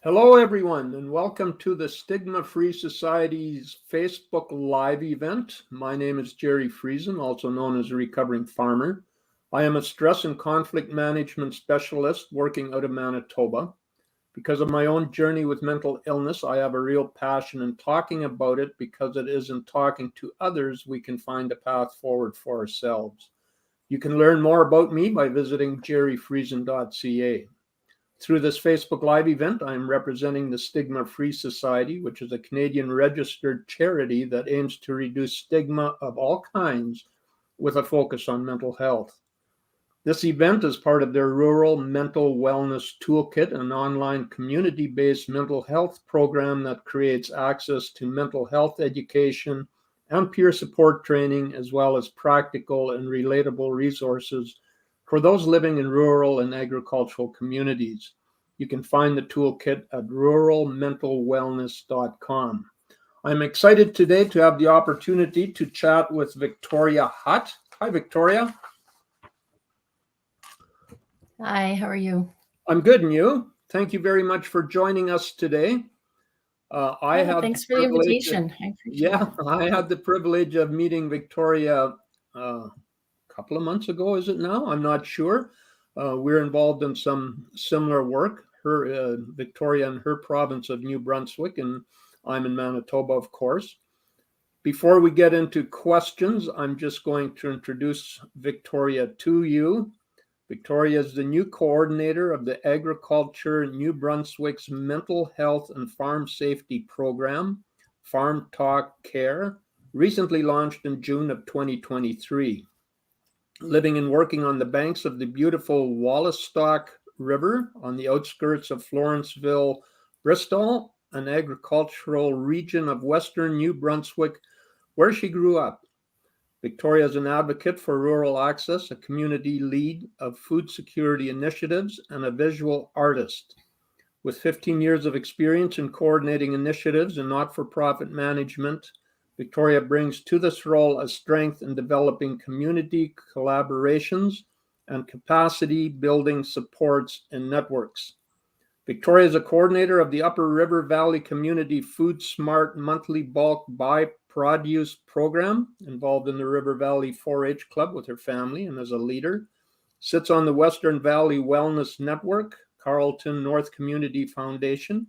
Hello, everyone, and welcome to the Stigma-Free Society's Facebook Live event. My name is Jerry Friesen, also known as a recovering farmer. I am a stress and conflict management specialist working out of Manitoba. Because of my own journey with mental illness, I have a real passion in talking about it because it is in talking to others we can find a path forward for ourselves. You can learn more about me by visiting jerryfriesen.ca. Through this Facebook Live event, I am representing the Stigma-Free Society, which is a Canadian registered charity that aims to reduce stigma of all kinds with a focus on mental health. This event is part of their Rural Mental Wellness Toolkit, an online community-based mental health program that creates access to mental health education and peer support training, as well as practical and relatable resources for those living in rural and agricultural communities. You can find the toolkit at ruralmentalwellness.com. I'm excited today to have the opportunity to chat with Victoria Hutt. Hi, Victoria. Hi, how are you? I'm good, and you? Thank you very much for joining us today. Thanks for the invitation. I appreciate it. I had the privilege of meeting Victoria couple of months ago, is it now? I'm not sure. We're involved in some similar work. Victoria in her province of New Brunswick, and I'm in Manitoba, of course. Before we get into questions, I'm just going to introduce Victoria to you. Victoria is the new coordinator of the Agriculture New Brunswick's Mental Health and Farm Safety Program, Farm Talk Care, recently launched in June of 2023. Living and working on the banks of the beautiful Wolastoq River on the outskirts of Florenceville-Bristol, an agricultural region of western New Brunswick, where she grew up. Victoria is an advocate for rural access, a community lead of food security initiatives, and a visual artist. With 15 years of experience in coordinating initiatives and not-for-profit management, Victoria brings to this role a strength in developing community collaborations and capacity building supports and networks. Victoria is a coordinator of the Upper River Valley Community Food Smart monthly bulk buy produce program, involved in the River Valley 4-H Club with her family and as a leader, sits on the Western Valley Wellness Network, Carleton North Community Foundation,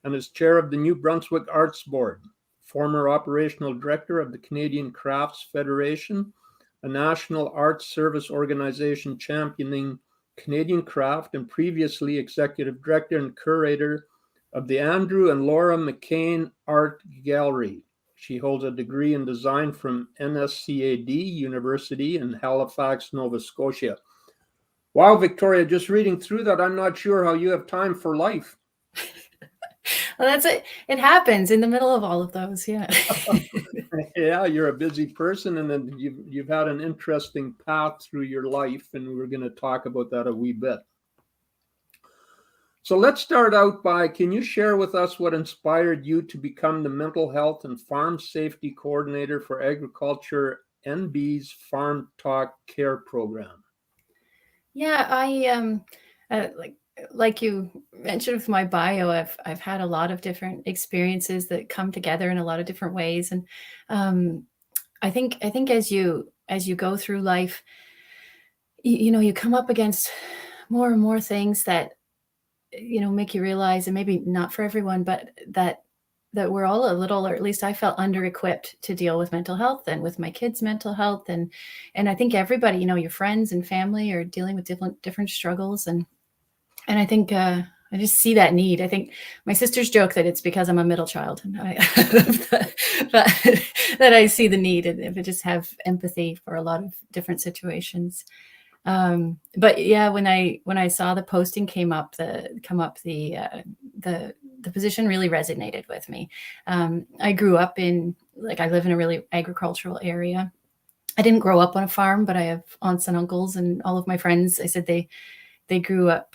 and is chair of the New Brunswick Arts Board. Former operational director of the Canadian Crafts Federation, a national arts service organization championing Canadian craft, and previously executive director and curator of the Andrew and Laura McCain Art Gallery. She holds a degree in design from NSCAD University in Halifax, Nova Scotia. Wow, Victoria, just reading through that, I'm not sure how you have time for life. Well, that's it. It happens in the middle of all of those, yeah. Yeah, you're a busy person, and then you've had an interesting path through your life, and we're going to talk about that a wee bit. So let's start out by, can you share with us what inspired you to become the Mental Health and Farm Safety Coordinator for Agriculture NB's Farm Talk Care Program? Yeah, I like you mentioned with my bio, I've had a lot of different experiences that come together in a lot of different ways, and I think as you go through life, you come up against more and more things that make you realize, and maybe not for everyone, but that we're all a little, or at least I felt under-equipped to deal with mental health and with my kids' mental health, and I think everybody, your friends and family are dealing with different struggles, and I think I just see that need. I think my sisters joke that it's because I'm a middle child, and that I see the need, and if I just have empathy for a lot of different situations. But yeah, when I saw the posting the position really resonated with me. I grew up I live in a really agricultural area. I didn't grow up on a farm, but I have aunts and uncles, and all of my friends, I said they grew up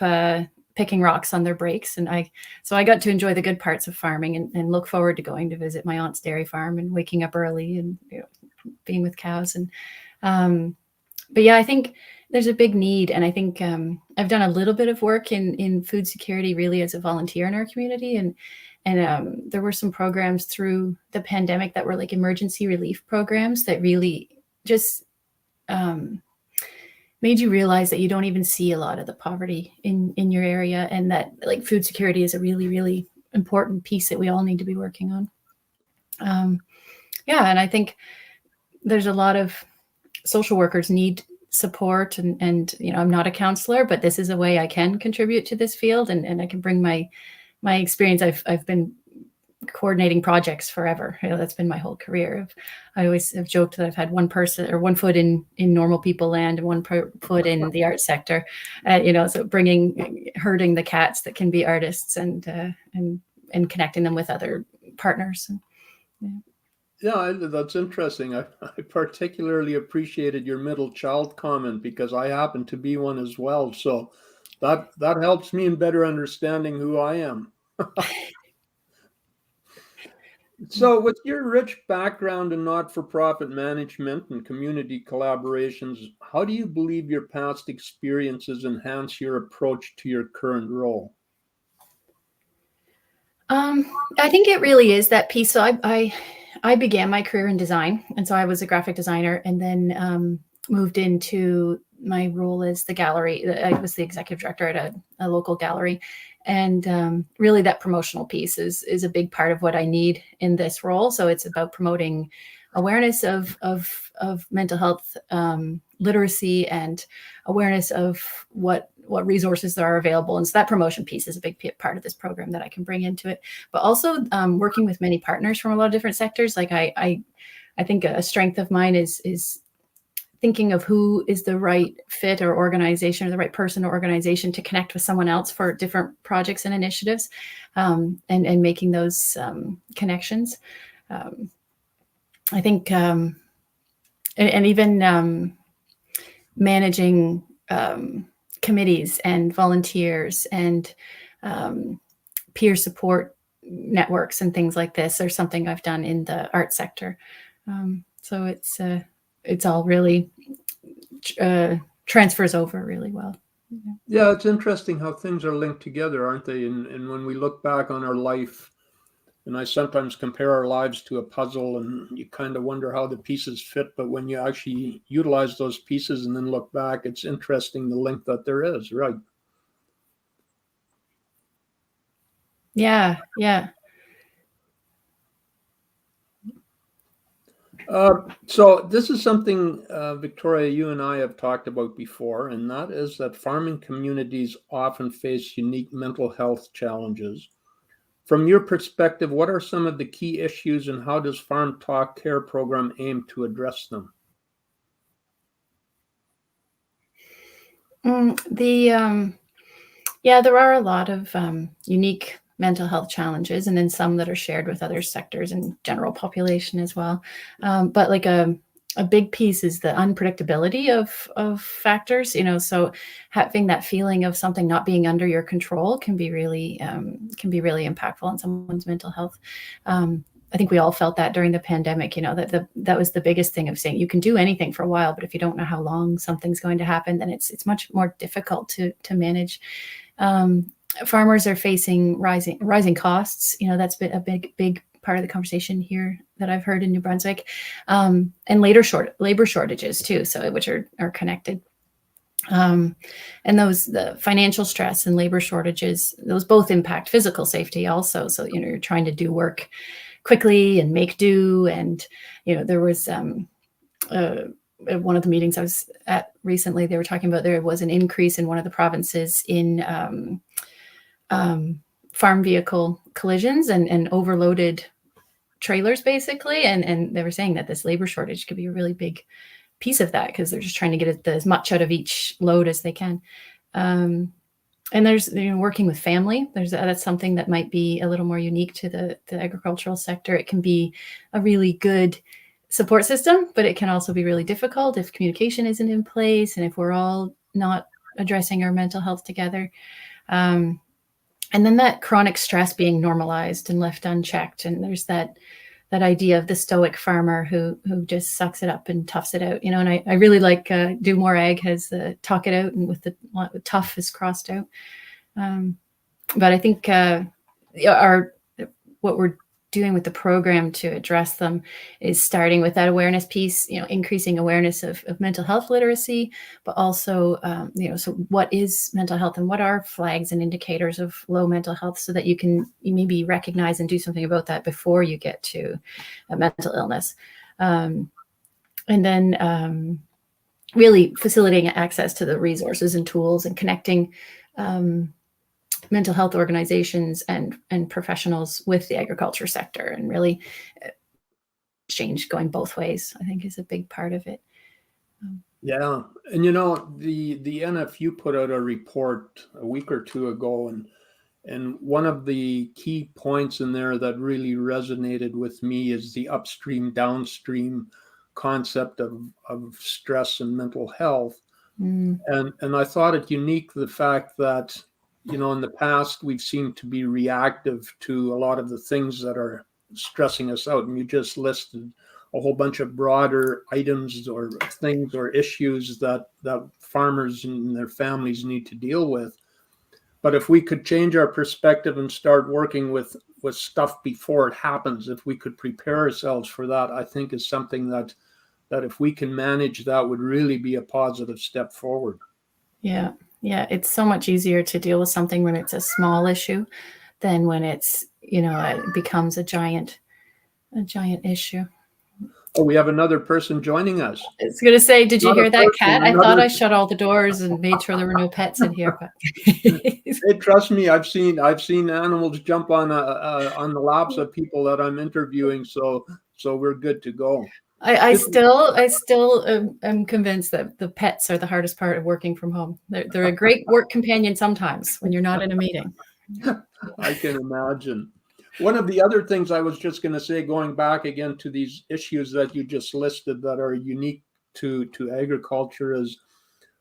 picking rocks on their breaks. And so I got to enjoy the good parts of farming, and look forward to going to visit my aunt's dairy farm and waking up early and being with cows. And but yeah, I think there's a big need. And I think I've done a little bit of work in food security really as a volunteer in our community. And there were some programs through the pandemic that were like emergency relief programs that really just made you realize that you don't even see a lot of the poverty in your area, and that like food security is a really, really important piece that we all need to be working on. Yeah, and I think there's a lot of social workers need support, and I'm not a counselor, but this is a way I can contribute to this field, and I can bring my experience. I've been coordinating projects forever. That's been my whole career. I always have joked that I've had one foot in normal people land and one foot in the art sector. So herding the cats that can be artists and connecting them with other partners. Yeah, that's interesting. I particularly appreciated your middle child comment because I happen to be one as well. So that helps me in better understanding who I am. So with your rich background in not-for-profit management and community collaborations, how do you believe your past experiences enhance your approach to your current role? I think it really is that piece. So I began my career in design, and so I was a graphic designer, and then moved into my role as the gallery. I was the executive director at a local gallery, and really that promotional piece is a big part of what I need in this role. So it's about promoting awareness of mental health literacy and awareness of what resources there are available. And so that promotion piece is a big part of this program that I can bring into it, but also working with many partners from a lot of different sectors. Like I think a strength of mine is thinking of who is the right fit or organization, or the right person or organization to connect with someone else for different projects and initiatives, and making those connections. I think, and even managing committees and volunteers and peer support networks and things like this are something I've done in the art sector. So it's all really transfers over really well. Yeah, it's interesting how things are linked together, aren't they? And when we look back on our life, and I sometimes compare our lives to a puzzle, and you kind of wonder how the pieces fit. But when you actually utilize those pieces and then look back, it's interesting the link that there is, right? Yeah, yeah. So this is something, Victoria, you and I have talked about before, and that is that farming communities often face unique mental health challenges. From your perspective, what are some of the key issues, and how does Farm Talk Care program aim to address them? Yeah, there are a lot of unique mental health challenges, and then some that are shared with other sectors and general population as well. But like a big piece is the unpredictability of factors. So having that feeling of something not being under your control can be really impactful on someone's mental health. I think we all felt that during the pandemic, that was the biggest thing of saying you can do anything for a while, but if you don't know how long something's going to happen, then it's much more difficult to manage. Farmers are facing rising costs. That's been a big part of the conversation here that I've heard in New Brunswick, and labor shortages too. So which are connected. And the financial stress and labor shortages, those both impact physical safety also. So you're trying to do work quickly and make do. And there was one of the meetings I was at recently, they were talking about there was an increase in one of the provinces in farm vehicle collisions and overloaded trailers, basically. And they were saying that this labor shortage could be a really big piece of that, because they're just trying to get as much out of each load as they can. And there's working with family. That's something that might be a little more unique to the agricultural sector. It can be a really good support system, but it can also be really difficult if communication isn't in place and if we're all not addressing our mental health together. And then that chronic stress being normalized and left unchecked. And there's that that idea of the stoic farmer who just sucks it up and toughs it out, and I really like Do More Ag has the talk it out, and with the tough is crossed out. But I think what we're doing with the program to address them is starting with that awareness piece, increasing awareness of mental health literacy, but also, so what is mental health and what are flags and indicators of low mental health, so that you maybe recognize and do something about that before you get to a mental illness. And then really facilitating access to the resources and tools and connecting mental health organizations and professionals with the agriculture sector, and really exchange going both ways, I think, is a big part of it. Yeah. And the NFU put out a report a week or two ago, and one of the key points in there that really resonated with me is the upstream downstream concept of stress and mental health. And I thought it unique, the fact that in the past, we've seemed to be reactive to a lot of the things that are stressing us out. And you just listed a whole bunch of broader items or things or issues that farmers and their families need to deal with. But if we could change our perspective and start working with stuff before it happens, if we could prepare ourselves for that, I think is something that if we can manage, that would really be a positive step forward. Yeah. Yeah, it's so much easier to deal with something when it's a small issue than when it's, it becomes a giant issue. Oh, we have another person joining us. I was going to say, did you hear that, Kat? I thought I shut all the doors and made sure there were no pets in here. But hey, trust me, I've seen animals jump on the laps of people that I'm interviewing, so we're good to go. I still am convinced that the pets are the hardest part of working from home. They're a great work companion sometimes when you're not in a meeting. I can imagine. One of the other things I was just going to say, going back again to these issues that you just listed that are unique to agriculture, is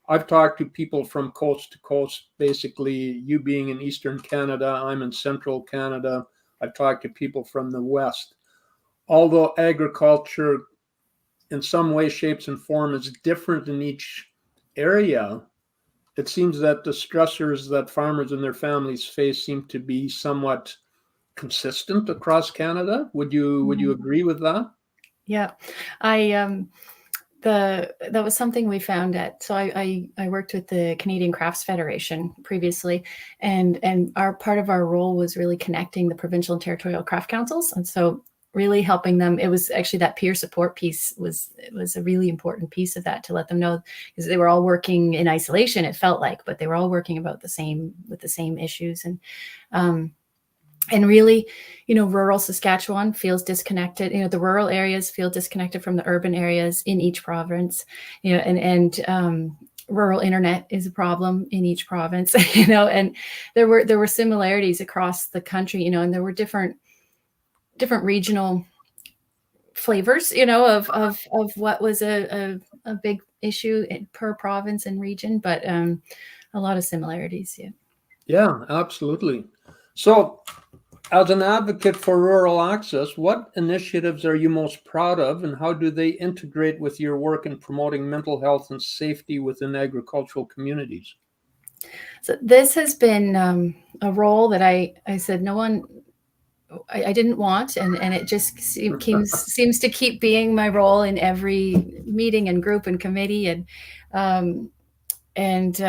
I've talked to people from coast to coast, basically you being in Eastern Canada, I'm in Central Canada. I've talked to people from the West. Although agriculture in some way, shapes, and form is different in each area, it seems that the stressors that farmers and their families face seem to be somewhat consistent across Canada. Would you agree with that? Yeah, that was something we found so I worked with the Canadian Crafts Federation previously, and our part of our role was really connecting the provincial and territorial craft councils, and so really helping them. It was actually that peer support piece was a really important piece of that, to let them know, because they were all working in isolation, it felt like, but they were all working with the same issues. And really, rural Saskatchewan feels disconnected. The rural areas feel disconnected from the urban areas in each province, and rural internet is a problem in each province, and there were similarities across the country, and there were different regional flavors, of what was a big issue per province and region, but a lot of similarities. Yeah, absolutely. So, as an advocate for rural access, what initiatives are you most proud of, and how do they integrate with your work in promoting mental health and safety within agricultural communities? So this has been a role that I said I didn't want, and it just seems to keep being my role in every meeting and group and committee and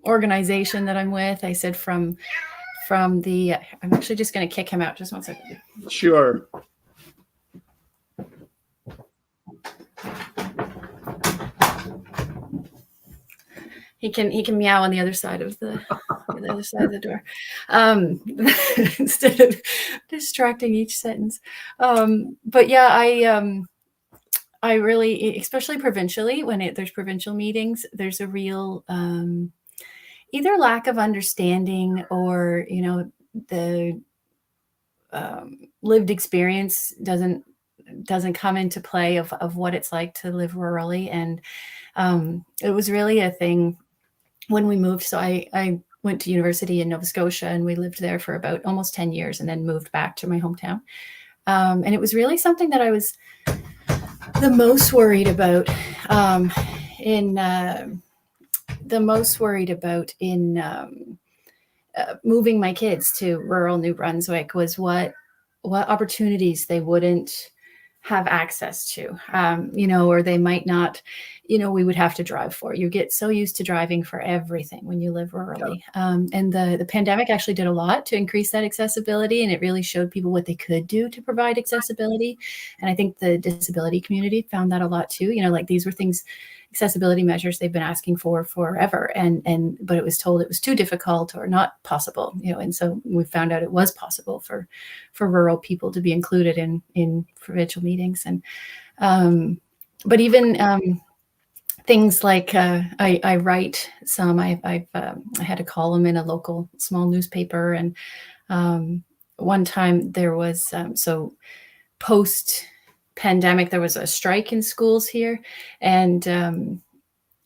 organization that I'm with. I said from the, I'm actually just going to kick him out. Just 1 second. Sure. He can meow on the other side of the door, instead of distracting each sentence. But yeah, I really, especially provincially, when there's provincial meetings, there's a real either lack of understanding or the lived experience doesn't come into play of what it's like to live rurally, and it was really a thing when we moved. So I went to university in Nova Scotia, and we lived there for about almost 10 years, and then moved back to my hometown. And it was really something that I was the most worried about in moving my kids to rural New Brunswick was what opportunities they wouldn't have access to, or they might not, we would have to drive for. You get so used to driving for everything when you live rurally. And the pandemic actually did a lot to increase that accessibility, and it really showed people what they could do to provide accessibility. And I think the disability community found that a lot too. Like these were things, accessibility measures they've been asking for forever, but it was told it was too difficult or not possible, and so we found out it was possible for rural people to be included in provincial meetings. And but even things like I write some. I had a column in a local small newspaper, and one time there was so post pandemic, there was a strike in schools here. And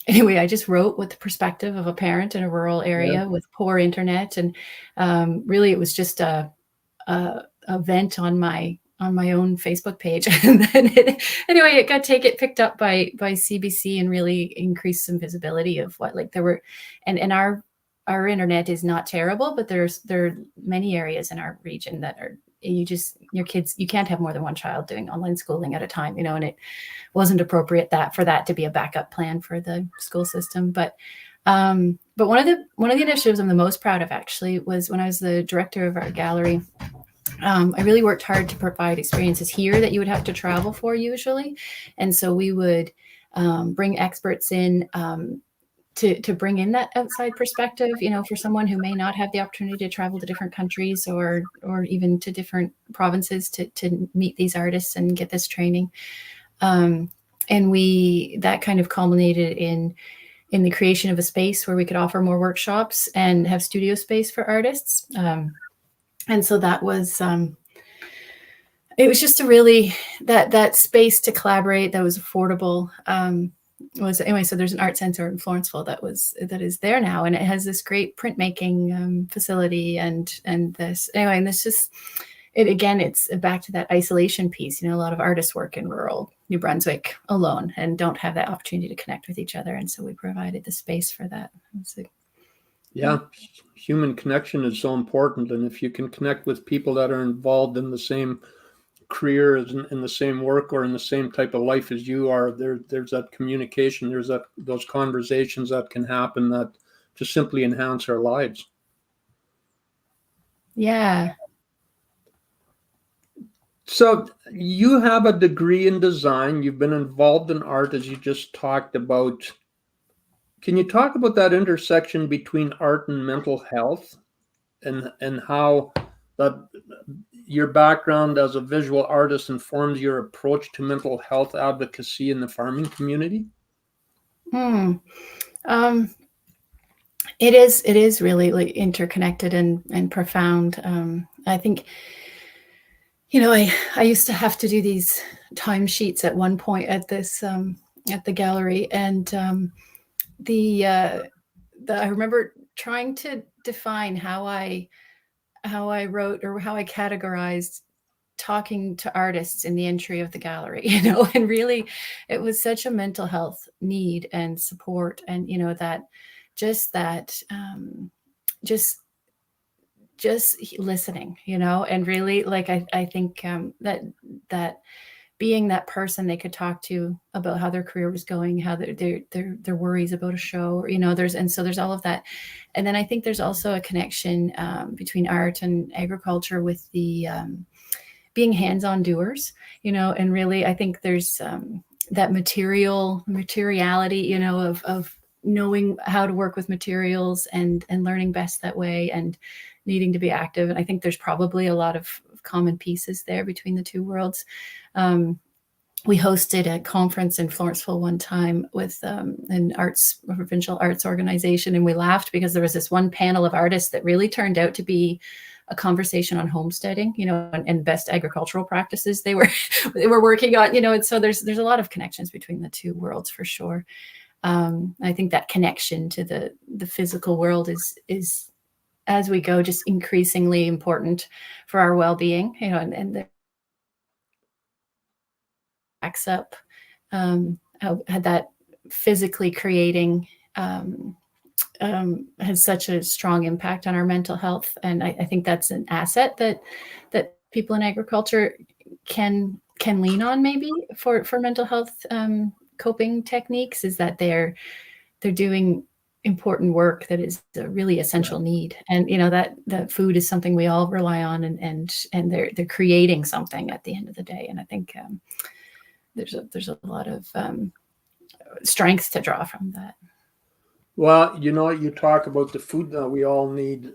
anyway, I just wrote with the perspective of a parent in a rural area with poor internet. And really, it was just a vent on my own Facebook page. And then it got picked up by CBC and really increased some visibility of what, like, there were, and our internet is not terrible, but there are many areas in our region that are, your kids, you can't have more than one child doing online schooling at a time, and it wasn't appropriate for that to be a backup plan for the school system. But one of the initiatives I'm the most proud of actually was when I was the director of our gallery. I really worked hard to provide experiences here that you would have to travel for usually. And so we would bring experts in to bring in that outside perspective, for someone who may not have the opportunity to travel to different countries or even to different provinces to meet these artists and get this training. And that kind of culminated in the creation of a space where we could offer more workshops and have studio space for artists. And so that was, it was just a really, that space to collaborate that was affordable. So there's an art center in Florenceville that is there now, and it has this great printmaking facility and this, anyway, and this just, it's back to that isolation piece. A lot of artists work in rural New Brunswick alone and don't have that opportunity to connect with each other. And so we provided the space for that. Human connection is so important. And if you can connect with people that are involved in the same career, in the same work, or in the same type of life as you are, there's that communication, there's those conversations that can happen that just simply enhance our lives. Yeah. So you have a degree in design. You've been involved in art, as you just talked about. Can you talk about that intersection between art and mental health, and how that your background as a visual artist informs your approach to mental health advocacy in the farming community? It is really like interconnected and profound. I think, I used to have to do these timesheets at one point at this at the gallery, and I remember trying to define how I wrote or how I categorized talking to artists in the entry of the gallery, and really it was such a mental health need and support, and just listening, and really, like, I think that being that person they could talk to about how their career was going, how their worries about a show, or, there's all of that. And then I think there's also a connection between art and agriculture with the being hands-on doers, and really, I think there's that materiality, of knowing how to work with materials and learning best that way and needing to be active. And I think there's probably a lot of common pieces there between the two worlds. We hosted a conference in Florenceville one time with a provincial arts organization, and we laughed because there was this one panel of artists that really turned out to be a conversation on homesteading, and best agricultural practices they were working on, and so there's a lot of connections between the two worlds for sure. I think that connection to the physical world is as we go just increasingly important for our well-being, and backs up, how that physically creating has such a strong impact on our mental health. And I think that's an asset that people in agriculture can lean on, maybe for mental health coping techniques, is that they're doing important work that is a really essential need. And that food is something we all rely on, and they're creating something at the end of the day. And I think there's a lot of strength to draw from that. Well, you talk about the food that we all need.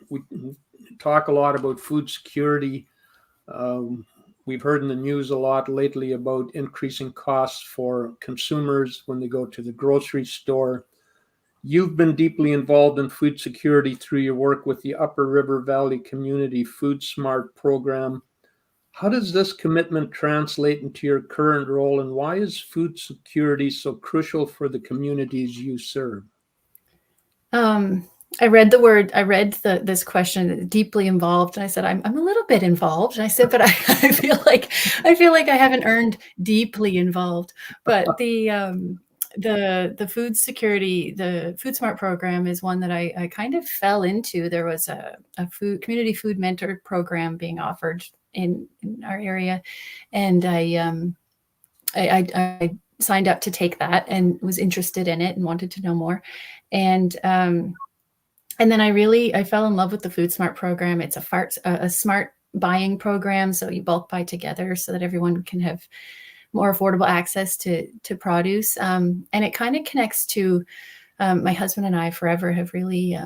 We talk a lot about food security. We've heard in the news a lot lately about increasing costs for consumers when they go to the grocery store. You've been deeply involved in food security through your work with the Upper River Valley Community Food Smart program. How does this commitment translate into your current role, and why is food security so crucial for the communities you serve? I read this question, deeply involved, and I said, I'm a little bit involved. And I said, but I feel like I haven't earned deeply involved. But the food security, the Food Smart program is one that I kind of fell into. There was a community food mentor program being offered in our area, and I signed up to take that and was interested in it and wanted to know more. And then I fell in love with the Food Smart program. It's a smart buying program, so you bulk buy together so that everyone can have more affordable access to produce. And it kind of connects to my husband and I forever have really,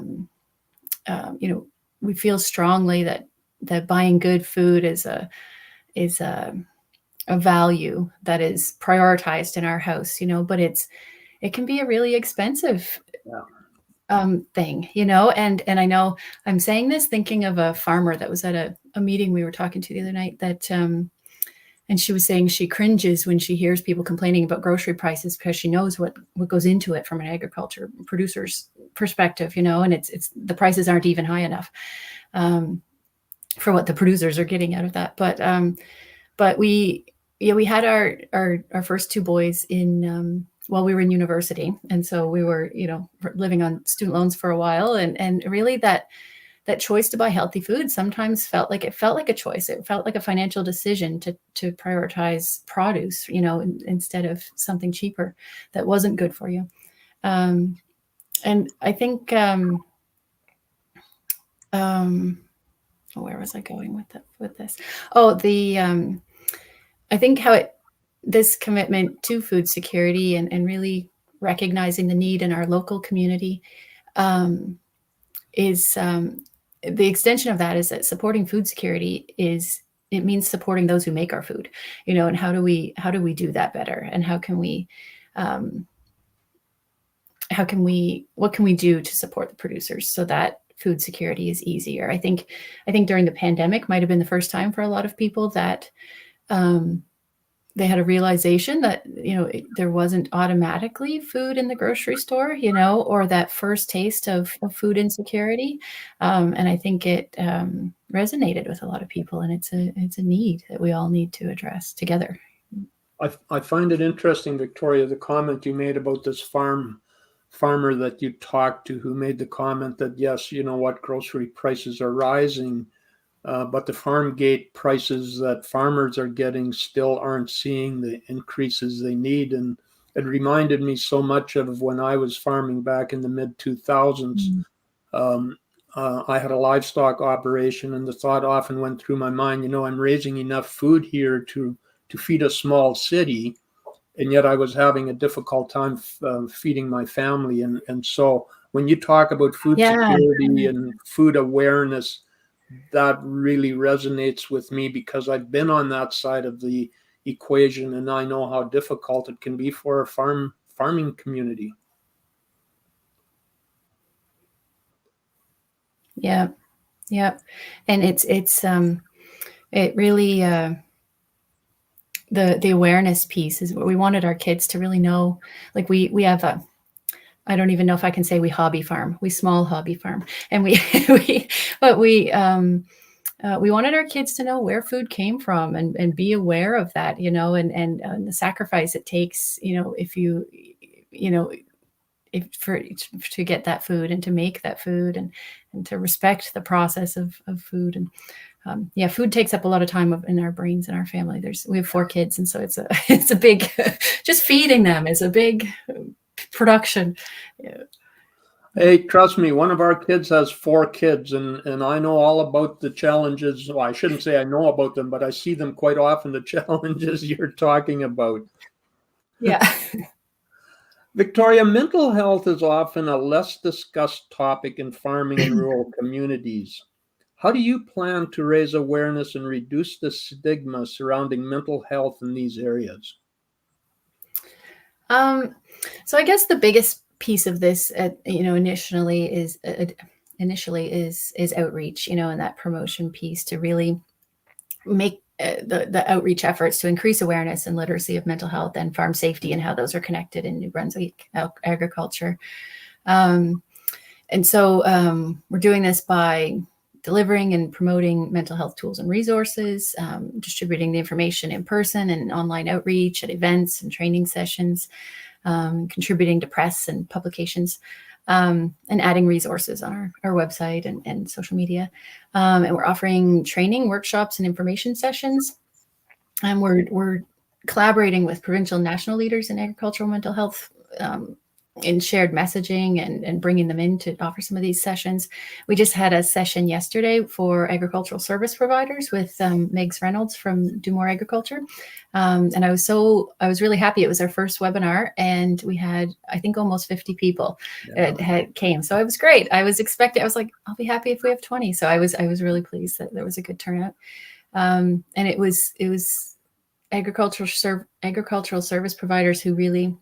we feel strongly that buying good food is a value that is prioritized in our house, but it can be a really expensive thing, and I know I'm saying this thinking of a farmer that was at a meeting we were talking to the other night, that and she was saying she cringes when she hears people complaining about grocery prices, because she knows what goes into it from an agriculture producer's perspective, and it's the prices aren't even high enough for what the producers are getting out of that. But we had our first two boys in while we were in university, and so we were living on student loans for a while, and really that choice to buy healthy food sometimes felt like a choice. It felt like a financial decision to prioritize produce, instead of something cheaper that wasn't good for you. And I think where was I going with this? Oh, I think this commitment to food security and really recognizing the need in our local community is the extension of that is that supporting food security means supporting those who make our food, and how do we do that better, and what can we do to support the producers so that food security is easier. I think during the pandemic might have been the first time for a lot of people that they had a realization that, there wasn't automatically food in the grocery store, or that first taste of food insecurity. And I think it resonated with a lot of people, and it's a need that we all need to address together. I find it interesting, Victoria, the comment you made about this farmer that you talked to, who made the comment that, yes, grocery prices are rising, but the farm gate prices that farmers are getting still aren't seeing the increases they need. And it reminded me so much of when I was farming back in the mid-2000s. I had a livestock operation, and the thought often went through my mind, I'm raising enough food here to feed a small city, and yet I was having a difficult time feeding my family. And so when you talk about food security and food awareness, that really resonates with me, because I've been on that side of the equation, and I know how difficult it can be for a farming community. Yeah. And it really, the awareness piece is what we wanted our kids to really know. Like we have I don't even know if I can say we small hobby farm, and we we wanted our kids to know where food came from and be aware of that, and the sacrifice it takes, if to get that food and to make that food and to respect the process of food. And food takes up a lot of time in our brains and our family. We have 4 kids, and so it's a big just feeding them is a big production. Yeah. Hey, trust me, one of our kids has 4 kids, and I know all about the challenges. Well, I shouldn't say I know about them, but I see them quite often, the challenges you're talking about. Yeah. Victoria, mental health is often a less discussed topic in farming and rural communities. How do you plan to raise awareness and reduce the stigma surrounding mental health in these areas? So I guess the biggest piece of this, initially is outreach, and that promotion piece to really make the outreach efforts to increase awareness and literacy of mental health and farm safety and how those are connected in New Brunswick agriculture. And so we're doing this by delivering and promoting mental health tools and resources, distributing the information in person and online outreach at events and training sessions, contributing to press and publications, and adding resources on our website and social media. And we're offering training, workshops, and information sessions. And we're collaborating with provincial and national leaders in agricultural mental health in shared messaging and bringing them in to offer some of these sessions. We just had a session yesterday for agricultural service providers with Megs Reynolds from Do More Agriculture. And I was really happy. It was our first webinar, and we had, I think, almost 50 people came. So it was great. I was like, I'll be happy if we have 20. So I was really pleased that there was a good turnout. And it was agricultural service providers who really,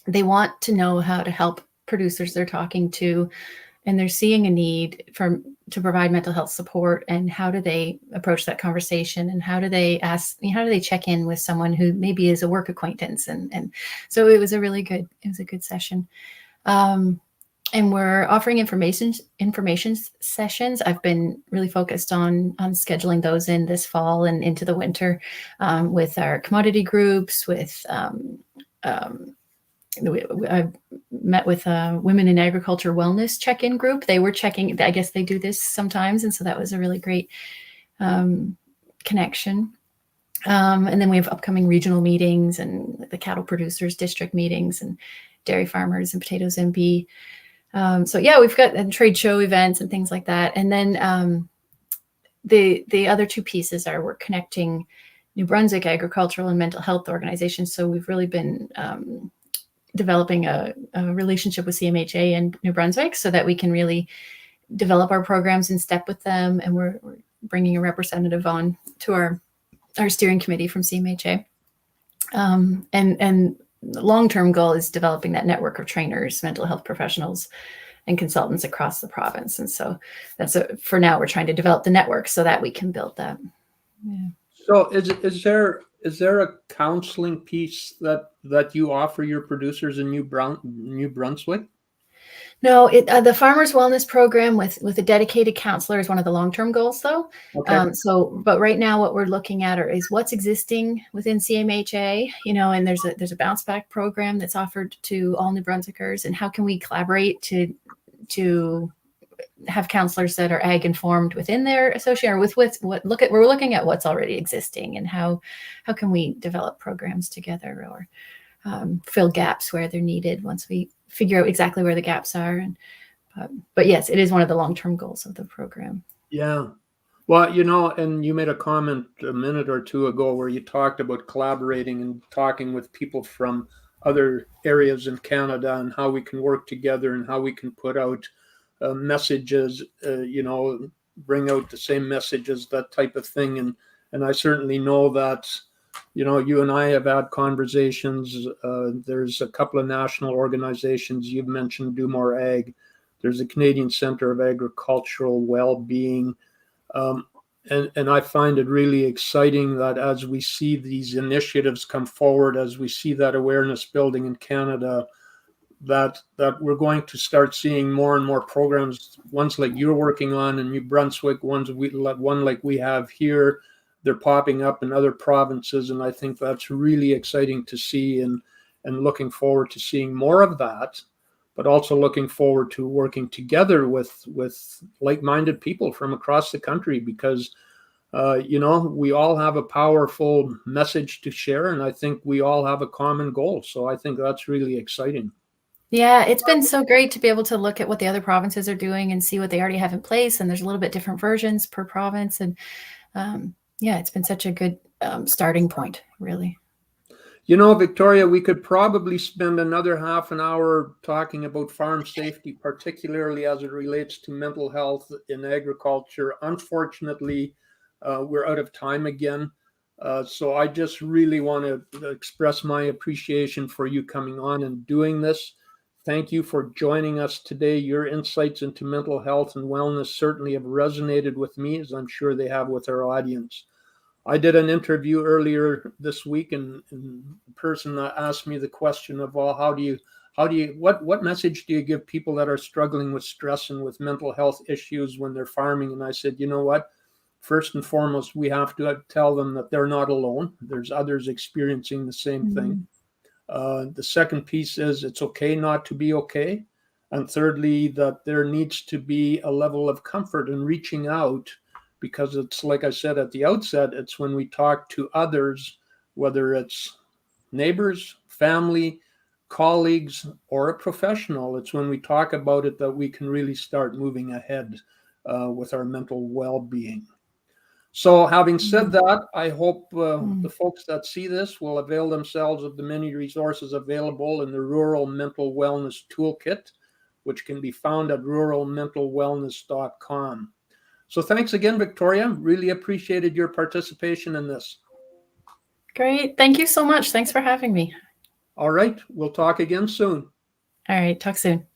they want to know how to help producers they're talking to, and they're seeing a need to provide mental health support. And how do they approach that conversation? And how do they check in with someone who maybe is a work acquaintance? And so it was a good session. And we're offering information sessions. I've been really focused on scheduling those in this fall and into the winter, with our commodity groups, with I met with a Women in Agriculture Wellness check-in group. They were checking, I guess they do this sometimes. And so that was a really great connection. And then we have upcoming regional meetings and the cattle producers district meetings and dairy farmers and potatoes NB. We've got trade show events and things like that. And then the other 2 pieces are we're connecting New Brunswick agricultural and mental health organizations. So we've really been developing a relationship with CMHA and New Brunswick so that we can really develop our programs in step with them. And we're bringing a representative on to our steering committee from CMHA. And the long-term goal is developing that network of trainers, mental health professionals, and consultants across the province. And so for now, we're trying to develop the network so that we can build that. Yeah. So is there a counseling piece that you offer your producers in New Brunswick? No, the Farmers Wellness Program with a dedicated counselor is one of the long-term goals, though. Okay. But right now, what we're looking at is what's existing within CMHA, and there's a bounce back program that's offered to all New Brunswickers, and how can we collaborate to have counselors that are ag informed within their association, or we're looking at what's already existing and how can we develop programs together or fill gaps where they're needed once we figure out exactly where the gaps are. But yes, it is one of the long-term goals of the program. Yeah. Well, and you made a comment a minute or 2 ago where you talked about collaborating and talking with people from other areas in Canada and how we can work together and how we can put out messages, bring out the same messages, that type of thing. And I certainly know that, you and I have had conversations. There's a couple of national organizations you've mentioned, Do More Ag. There's the Canadian Centre of Agricultural Wellbeing. And I find it really exciting that as we see these initiatives come forward, as we see that awareness building in Canada, that we're going to start seeing more and more programs, ones like you're working on in New Brunswick, one like we have here. They're popping up in other provinces, and I think that's really exciting to see, and looking forward to seeing more of that, but also looking forward to working together with like-minded people from across the country, because we all have a powerful message to share, and I think we all have a common goal. So I think that's really exciting. Yeah, it's been so great to be able to look at what the other provinces are doing and see what they already have in place. And there's a little bit different versions per province. And yeah, it's been such a good starting point, really. Victoria, we could probably spend another half an hour talking about farm safety, particularly as it relates to mental health in agriculture. Unfortunately, we're out of time again. So I just really want to express my appreciation for you coming on and doing this. Thank you for joining us today. Your insights into mental health and wellness certainly have resonated with me, as I'm sure they have with our audience. I did an interview earlier this week, and the person asked me the question of, well, what message do you give people that are struggling with stress and with mental health issues when they're farming? And I said, you know what? First and foremost, we have to tell them that they're not alone. There's others experiencing the same thing. The second piece is it's okay not to be okay. And thirdly, that there needs to be a level of comfort in reaching out, because it's like I said at the outset, it's when we talk to others, whether it's neighbors, family, colleagues, or a professional, it's when we talk about it that we can really start moving ahead with our mental well-being. So having said that, I hope the folks that see this will avail themselves of the many resources available in the Rural Mental Wellness Toolkit, which can be found at ruralmentalwellness.com. So thanks again, Victoria. Really appreciated your participation in this. Great. Thank you so much. Thanks for having me. All right. We'll talk again soon. All right. Talk soon.